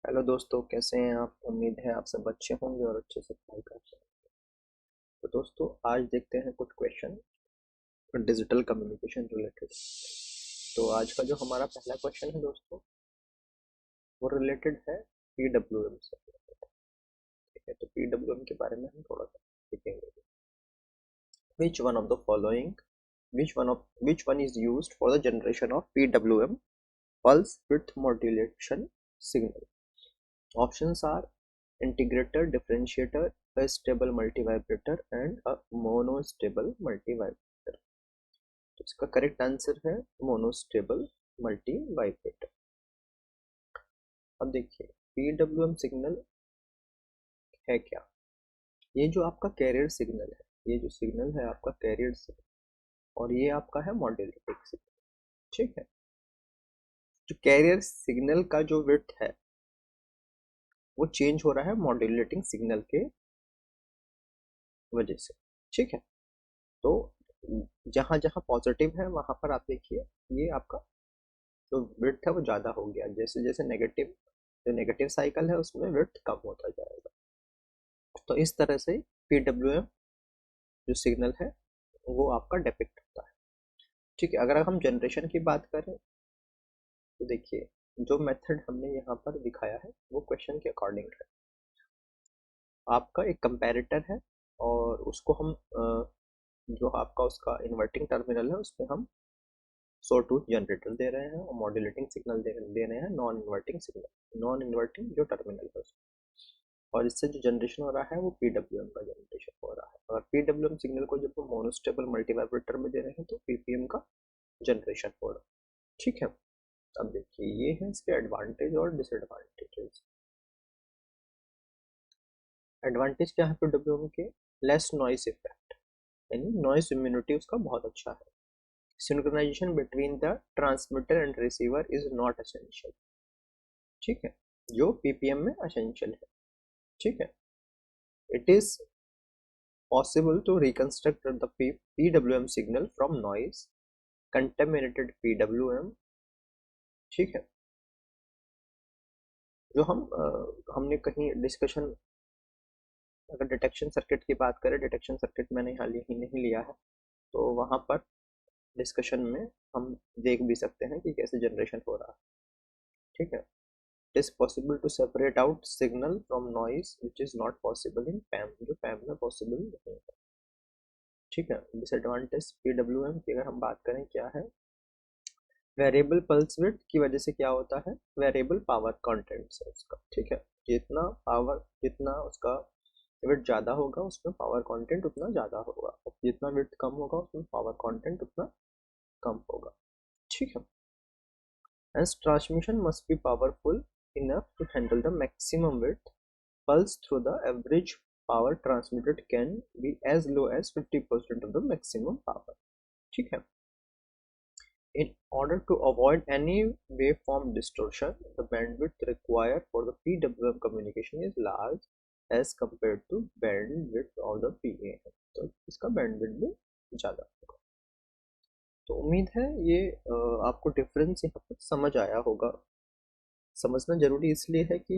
Hello दोस्तों, कैसे हैं आप? उम्मीद है आप सब अच्छे होंगे और अच्छे से पढ़ाई कर रहे हैं। तो दोस्तों, आज देखते हैं कुछ क्वेश्चन डिजिटल कम्युनिकेशन रिलेटेड। तो आज का जो हमारा पहला क्वेश्चन है दोस्तों, वो रिलेटेड है पीडब्ल्यूएम से। ठीक है, तो पीडब्ल्यूएम के बारे में हम थोड़ा सा देखेंगे। Which one of the following which one is used for the generation of PWM, pulse width modulation signal? Options are integrator, differentiator, a stable multivibrator and a monostable multivibrator। तो इसका करेक्ट आंसर है monostable multivibrator. अब देखिए, PWM signal है क्या? ये जो आपका कैरियर सिग्नल है, ये जो सिग्नल है आपका कैरियर सिग्नल, और ये आपका है मॉड्यूलेटिंग सिग्नल। ठीक है, जो कैरियर सिग्नल का जो विड्थ है वो चेंज हो रहा है मॉड्यूलेटिंग सिग्नल के वजह से। ठीक है, तो जहां जहां पॉजिटिव है वहां पर आप देखिए ये आपका जो विड्थ है वो ज़्यादा हो गया। जैसे जैसे नेगेटिव, जो नेगेटिव साइकिल है उसमें विड्थ कम होता जाएगा। तो इस तरह से पीडब्ल्यूएम जो सिग्नल है वो आपका डिपिक्ट होता है। ठीक है, अगर हम जनरेशन की बात करें तो देखिए, जो मेथड हमने यहाँ पर दिखाया है वो क्वेश्चन के अकॉर्डिंग है। आपका एक कंपैरेटर है और उसको हम जो आपका उसका इन्वर्टिंग टर्मिनल है उसमें हम सो टूथ जनरेटर दे रहे हैं और मॉड्यूलेटिंग सिग्नल दे रहे हैं non inverting signal, non inverting जो टर्मिनल है उसमें। और इससे जो जनरेशन हो रहा है वो पीडब्ल्यूएम का जनरेशन हो रहा है। अगर पीडब्ल्यूएम सिग्नल को जब हम मोनोस्टेबल मल्टीवाइब्रेटर में दे रहे हैं तो पीपीएम का जनरेशन हो रहा है। ठीक है, अब देखिए ये है इसके एडवांटेज और डिसएडवांटेजेस। एडवांटेज क्या है पीडब्ल्यूएम के? लेस नॉइस इफेक्ट, यानी नॉइस इम्यूनिटी उसका बहुत अच्छा है। Synchronisation between the transmitter and receiver is not essential. ठीक है, जो पीपीएम में एसेंशियल है। ठीक है, it is possible to reconstruct the PWM signal from noise, contaminated PWM। ठीक है, जो हमने कहीं डिस्कशन, अगर डिटेक्शन सर्किट की बात करें, डिटेक्शन सर्किट मैंने हाल ही नहीं लिया है, तो वहाँ पर डिस्कशन में हम देख भी सकते हैं कि कैसे जनरेशन हो रहा है। ठीक है, it is possible to separate out signal from noise which is not possible in PAM, जो पैम में पॉसिबल नहीं है। ठीक है, डिसएडवांटेज पीडब्ल्यूएम की अगर हम बात करें क्या है? वेरिएबल पल्स विड्थ की वजह से क्या होता है? वेरिएबल पावर कंटेंट है उसका। ठीक है, जितना पावर, जितना उसका विड्थ ज़्यादा होगा उसमें पावर कंटेंट उतना ज़्यादा होगा, और जितना विड्थ कम होगा उसमें पावर कंटेंट उतना कम होगा। ठीक है, as transmission must be powerful enough to handle the maximum width pulse through the average power transmitted can be as low as 50% of the maximum power। ठीक है, in order to avoid any waveform distortion, the bandwidth required for the PWM communication is large as compared to bandwidth of the PAM। तो इसका bandwidth भी ज़्यादा होगा। तो उम्मीद है ये आपको डिफरेंस यहाँ पर समझ आया होगा। समझना जरूरी इसलिए है कि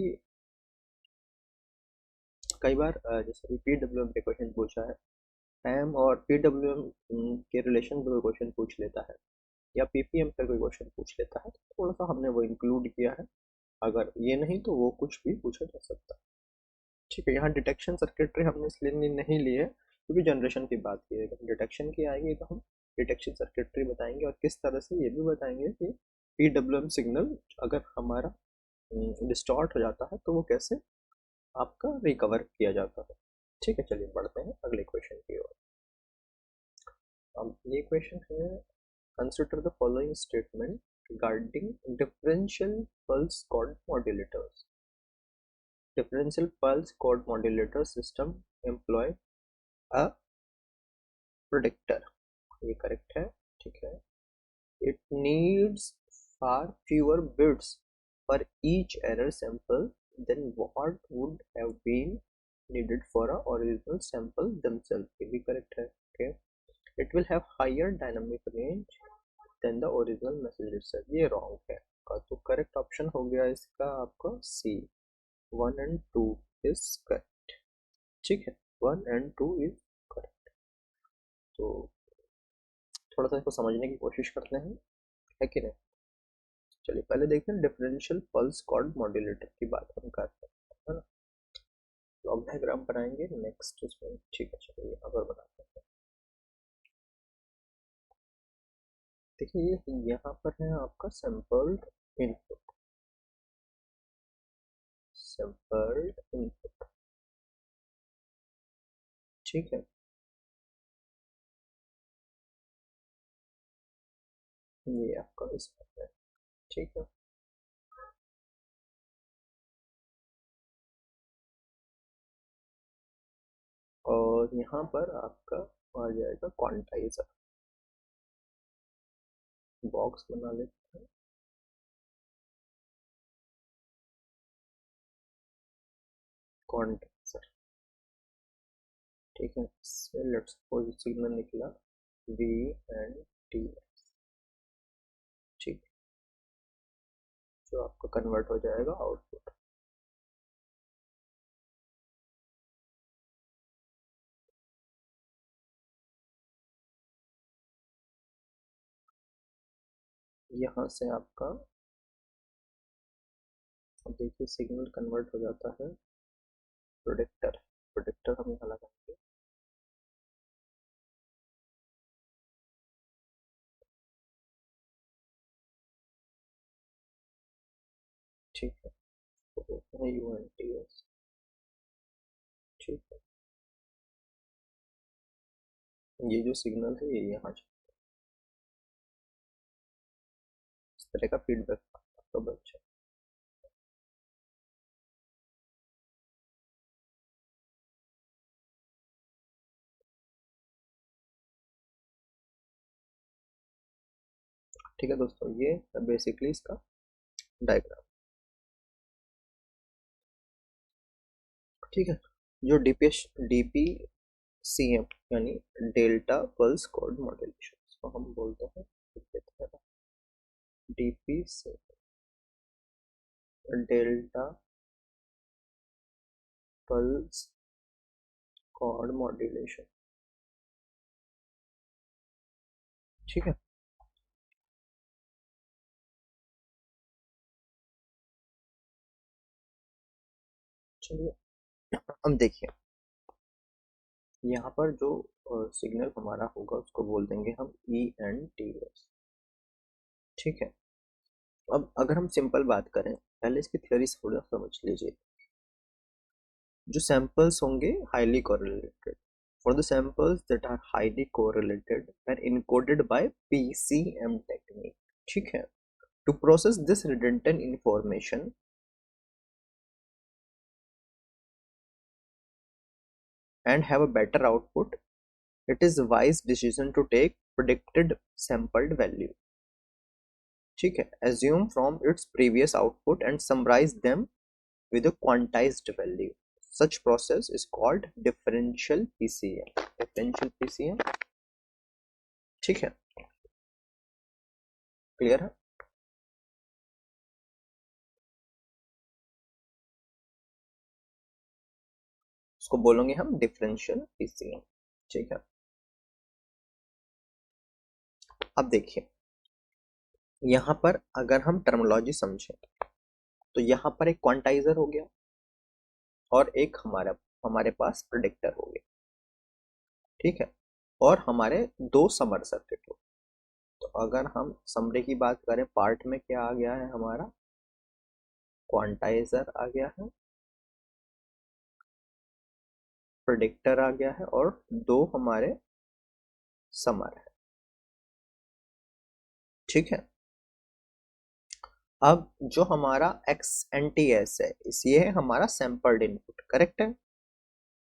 कई बार जैसे पीडब्ल्यूएम पे क्वेश्चन पूछा है, पैम और पीडब्ल्यूएम के रिलेशन पे क्वेश्चन पूछ लेता है, या पीपीएम पर कोई क्वेश्चन पूछ लेता है, तो थोड़ा सा हमने वो इंक्लूड किया है। अगर ये नहीं तो वो कुछ भी पूछा जा सकता है। ठीक है, यहाँ डिटेक्शन सर्किटरी हमने इसलिए नहीं ली है क्योंकि जनरेशन की बात की है। अगर डिटेक्शन की आएगी तो हम डिटेक्शन सर्किटरी बताएंगे और किस तरह से ये भी बताएंगे कि पीडब्ल्यूएम सिग्नल अगर हमारा डिस्टॉर्ट हो जाता है तो वो कैसे आपका रिकवर किया जाता है। ठीक है, चलिए बढ़ते हैं अगले क्वेश्चन की ओर। अब ये क्वेश्चन है, consider the following statement regarding differential pulse code modulators। Differential pulse code modulator system employ a predictor, ये करेक्ट है। ठीक है, it needs far fewer bits for each error sample than what would have been needed for a original sample themselves, ये भी correct है। okay, it will have higher dynamic range than the original message itself, ये wrong है। आपका, तो correct option हो गया इसका आपका सी, 1 and 2 इज करेक्ट। ठीक है, 1 and 2 इज करेक्ट। तो थोड़ा सा इसको समझने की कोशिश करते हैं, है कि नहीं। चलिए पहले देखते हैं डिफरेंशियल पल्स कॉर्ड मॉड्यूलेटर की बात हम करते हैं, है ना। ब्लॉक डायग्राम बनाएंगे नेक्स्ट उसमें, ठीक है। चलिए यहाँ पर बनाते हैं। देखिए यहाँ पर है आपका सैंपल्ड इनपुट, सैंपल्ड इनपुट, ठीक है। ये आपका इसमें है, ठीक है। और यहाँ पर आपका आ जाएगा क्वांटाइजर, बॉक्स बना लेते हैं, क्वांटाइजर, ठीक है। इससे लेट्स सपोज सिग्नल निकला वी एंड टी, ठीक, जो आपका कन्वर्ट हो जाएगा आउटपुट। यहाँ से आपका देखिए सिग्नल कन्वर्ट हो जाता है प्रोडिक्टर, प्रोडिक्टर हम यहाँ लगाएंगे, ठीक है। तो बोलते हैं यूएनटीएस, ठीक है। ये जो सिग्नल है ये यहाँ इस तरह का फीडबैक तो बच्चा, ठीक है दोस्तों। ये बेसिकली इसका डायग्राम, ठीक है। जो डीपीसीएम यानी डेल्टा पल्स कोड मॉड्यूलेशन, इसको हम बोलते हैं DPC, delta pulse code modulation, ठीक है। चलिए हम देखिए यहाँ पर जो सिग्नल हमारा होगा उसको बोल देंगे हम ई एन टी एस, ठीक है। अब अगर हम सिंपल बात करें, पहले इसकी थ्योरी थोड़ा समझ लीजिए। जो सैंपल्स होंगे highly correlated, for the samples that are highly correlated and encoded by PCM technique, ठीक है। To process this redundant information and have a better output, it is wise decision to take predicted sampled value, ठीक है, assume from its previous output and summarize them with a quantized value. Such process is called differential PCM, differential PCM, ठीक है। Clear है। इसको बोलेंगे हम differential PCM, ठीक है। अब देखिए यहाँ पर अगर हम टर्मिनोलॉजी समझें तो यहाँ पर एक क्वांटाइजर हो गया और एक हमारा हमारे पास प्रेडिक्टर हो गया, ठीक है। और हमारे दो समर सर्किट हो। तो अगर हम समरी की बात करें, पार्ट में क्या आ गया है हमारा, क्वांटाइजर आ गया है, प्रेडिक्टर आ गया है और दो हमारे समर है, ठीक है। अब जो हमारा एक्स एन टी एस है ये है हमारा सैंपल्ड इनपुट, करेक्ट है।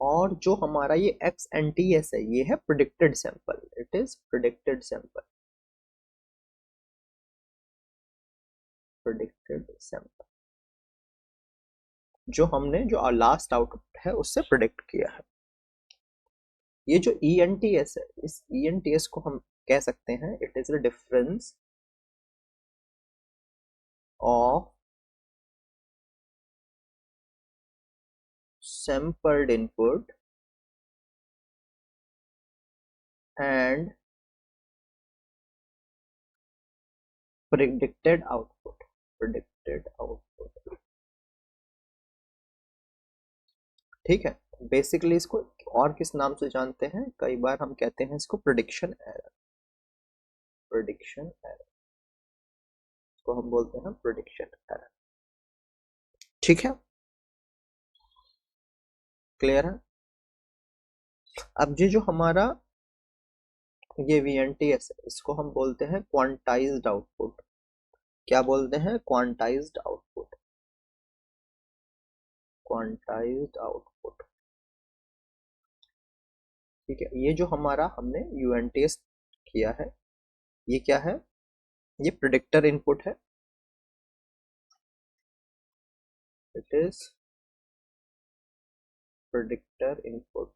और जो हमारा ये एक्स एन टी एस है ये है predicted sample, it is predicted sample, predicted sample, जो हमने जो लास्ट आउटपुट है उससे प्रिडिक्ट किया है। ये जो ई एन टी एस है, इस ई एन टी एस को हम कह सकते हैं it is the difference of sampled input and predicted output। ठीक है, बेसिकली इसको और किस नाम से जानते हैं, कई बार हम कहते हैं इसको प्रिडिक्शन एरर। इसको हम बोलते हैं प्रिडिक्शन एरर। ठीक है, क्लियर है। अब ये जो हमारा ये VNTS है, इसको हम बोलते हैं क्वांटाइज्ड आउटपुट। क्या बोलते हैं? Quantized output. ठीक है, ये जो हमारा हमने UNTS किया है, ये क्या है? ये प्रिडिक्टर इनपुट है। It is predictor input.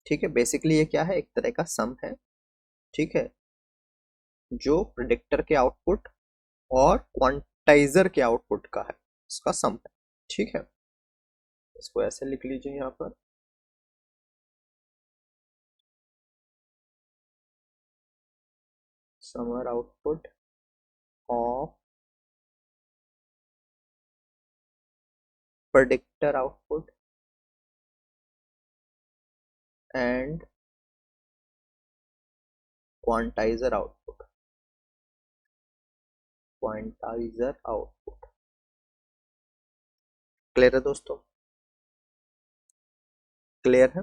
ठीक है, बेसिकली ये क्या है? एक तरह का सम है। ठीक है, जो प्रिडिक्टर के आउटपुट और क्वांटाइजर के आउटपुट का है, इसका सम है। ठीक है, इसको ऐसे लिख लीजिए यहाँ पर, summer output of predictor output and quantizer output। Clear है दोस्तों? क्लियर है?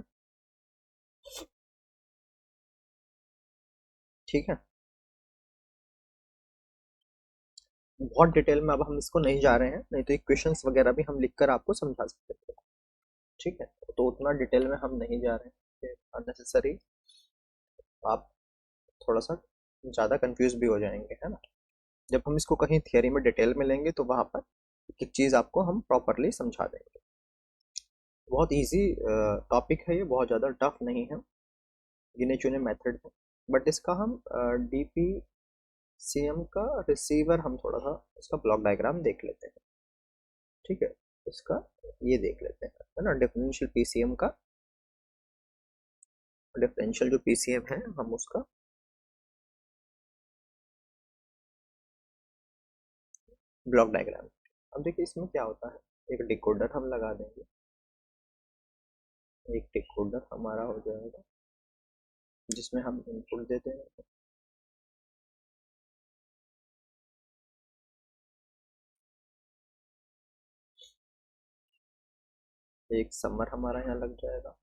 ठीक है, बहुत डिटेल में अब हम इसको नहीं जा रहे हैं, नहीं तो इक्वेशंस वगैरह भी हम लिखकर आपको समझा सकते थे। ठीक है, तो उतना डिटेल में हम नहीं जा रहे हैं, अननेसेसरी आप थोड़ा सा ज़्यादा कंफ्यूज भी हो जाएंगे, है ना। जब हम इसको कहीं थियरी में डिटेल में लेंगे तो वहाँ पर एक चीज़ आपको हम प्रॉपरली समझा देंगे। बहुत इजी टॉपिक है ये, बहुत ज़्यादा टफ नहीं है, गिने चुने मेथड है। बट इसका हम DPCM का रिसीवर, हम थोड़ा सा इसका ब्लॉक डायग्राम देख लेते हैं। ठीक है, इसका ये देख लेते हैं, है ना। डिफरेंशियल PCM का, डिफरेंशियल जो PCM है, हम उसका ब्लॉक डायग्राम। अब देखिए इसमें क्या होता है, एक डिकोडर हम लगा देंगे, एक डिकोडर हमारा हो जाएगा जिसमें हम इनपुट देते हैं। एक समर हमारा यहाँ लग जाएगा,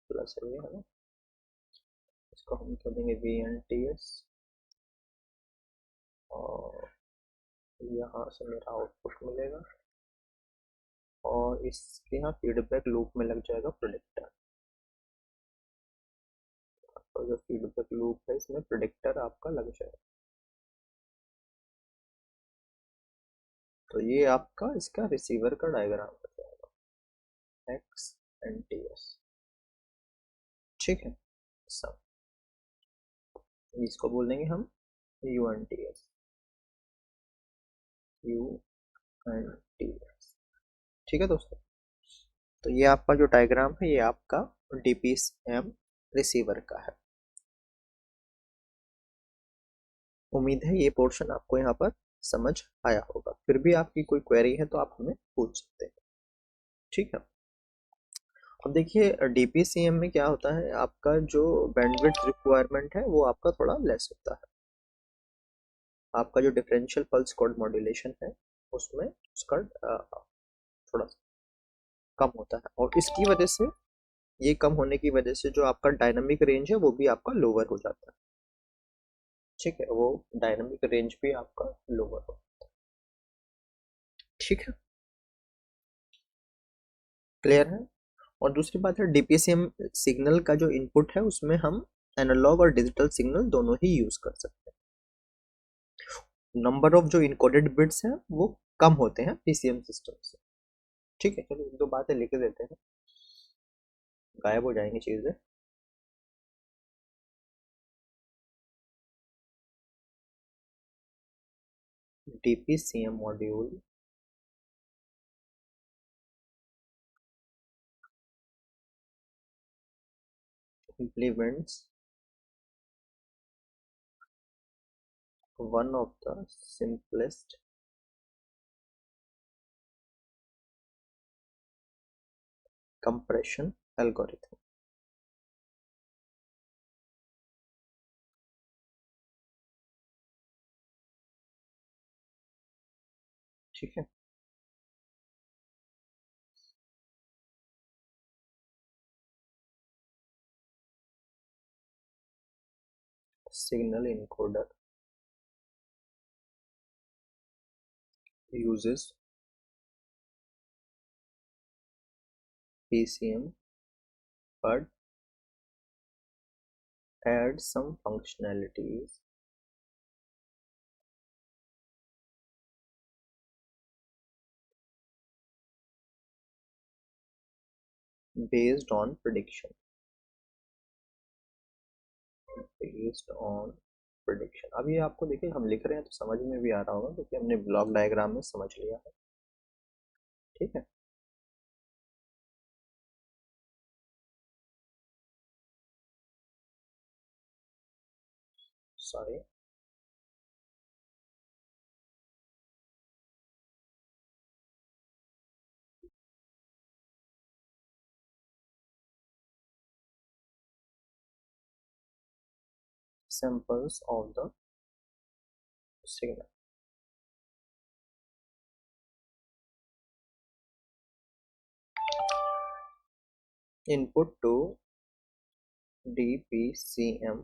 प्लस ये है ना, इसको हम कर देंगे VNTS, और यहाँ से मेरा आउटपुट मिलेगा, और इसके यहाँ फीडबैक लूप में लग जाएगा प्रिडिक्टर। तो जो फीडबैक लूप है इसमें प्रिडिक्टर आपका लग जाएगा। तो ये आपका इसका रिसीवर का डायग्राम हो जाएगा, XNTS। ठीक है, सब इसको बोल देंगे हम UNTS। ठीक है दोस्तों, तो ये आपका जो डायग्राम है ये आपका DPCM रिसीवर का है। उम्मीद है ये पोर्शन आपको यहाँ पर समझ आया होगा। फिर भी आपकी कोई क्वेरी है तो आप हमें पूछ सकते हैं। ठीक है, अब देखिए DPCM में क्या होता है, आपका जो बैंडविड्थ रिक्वायरमेंट है वो आपका थोड़ा लेस होता है। आपका जो डिफरेंशियल पल्स कोड मॉड्यूलेशन है उसमें उसका थोड़ा कम होता है, और इसकी वजह से, ये कम होने की वजह से जो आपका डायनामिक रेंज है वो भी आपका लोअर हो जाता है। ठीक है, वो डायनामिक रेंज भी आपका लोअर हो जाता है। ठीक है, क्लियर है। और दूसरी बात है, DPCM सिग्नल का जो इनपुट है उसमें हम एनालॉग और डिजिटल सिग्नल दोनों ही यूज कर सकते हैं। नंबर ऑफ जो इनकोडेड बिट्स हैं वो कम होते हैं PCM सिस्टम से। ठीक है, चलो 2 बातें लिख देते हैं, गायब हो जाएंगी चीज़ें। DPCM module implements one of the simplest compression algorithm। ठीक है, signal encoder uses PCM but adds some functionalities based on prediction। Based on prediction. अब ये आपको देखिए हम लिख रहे हैं तो समझ में भी आ रहा होगा क्योंकि हमने ब्लॉक डायग्राम में समझ लिया है। ठीक है, sorry, samples of the signal। Input to DPCM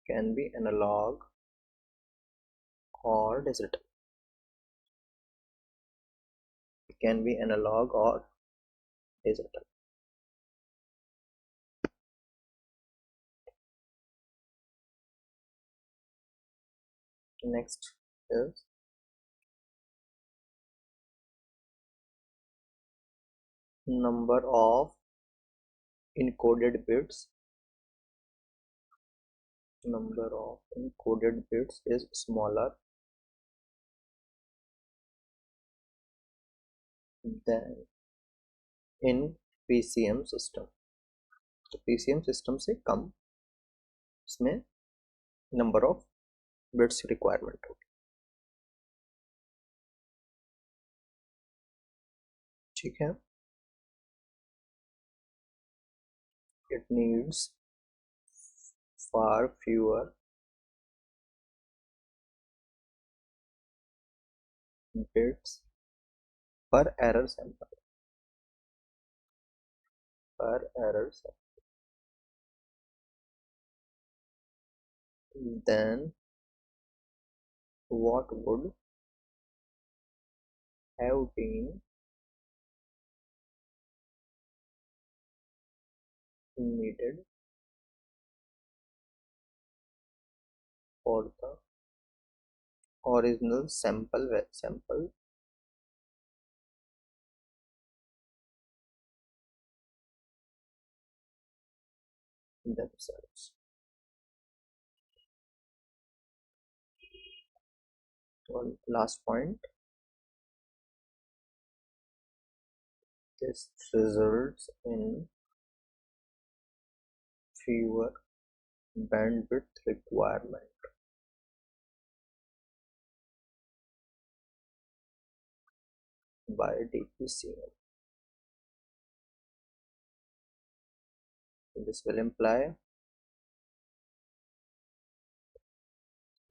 can be analog or digital। Can be analog or digital। Next is number of encoded bits। Number of encoded bits is smaller than in PCM system। तो PCM system से कम इसमें number of bits requirement होगी। ठीक है, it needs far fewer bits per error sample। Per error sample than what would have been needed for the original sample themselves। One last point, this results in fewer bandwidth requirement by DPCM। This will imply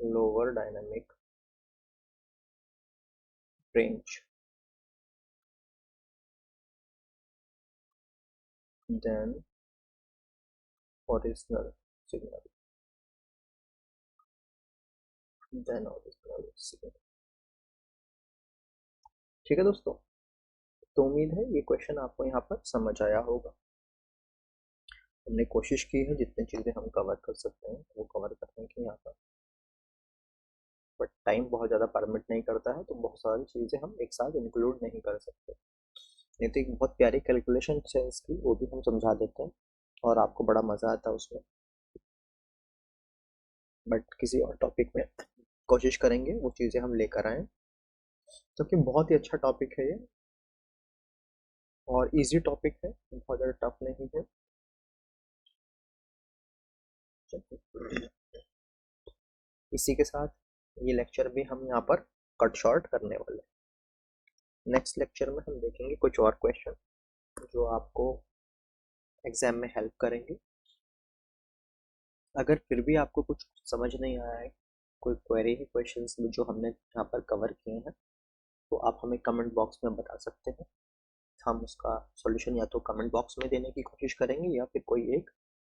lower dynamic range than original signal signal। ठीक है दोस्तों, तो उम्मीद है ये question आपको यहाँ पर समझ आया होगा। हमने कोशिश की है जितनी चीज़ें हम कवर कर सकते हैं वो कवर करने की यहाँ पर। बट टाइम बहुत ज़्यादा परमिट नहीं करता है, तो बहुत सारी चीज़ें हम एक साथ इंक्लूड नहीं कर सकते। नहीं तो एक बहुत प्यारी कैलकुलेशन है इसकी, वो भी हम समझा देते हैं और आपको बड़ा मज़ा आता है उसमें। बट किसी और टॉपिक में कोशिश करेंगे वो चीज़ें हम लेकर आएँ, क्योंकि बहुत ही अच्छा टॉपिक है ये और इजी टॉपिक है, बहुत ज़्यादा टफ नहीं है। इसी के साथ ये लेक्चर भी हम यहाँ पर कट शॉर्ट करने वाले हैं। नेक्स्ट लेक्चर में हम देखेंगे कुछ और क्वेश्चन जो आपको एग्जाम में हेल्प करेंगे। अगर फिर भी आपको कुछ समझ नहीं आया है, कोई क्वेरी है क्वेश्चंस में जो हमने यहाँ पर कवर किए हैं, तो आप हमें कमेंट बॉक्स में बता सकते हैं। हम उसका सॉल्यूशन या तो कमेंट बॉक्स में देने की कोशिश करेंगे या फिर कोई एक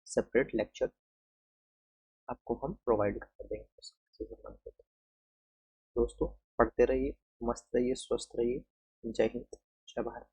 सेपरेट लेक्चर आपको हम प्रोवाइड कर देंगे उससे संबंधित। दोस्तों, पढ़ते रहिए, मस्त रहिए, स्वस्थ रहिए। जय हिंद, जय भारत।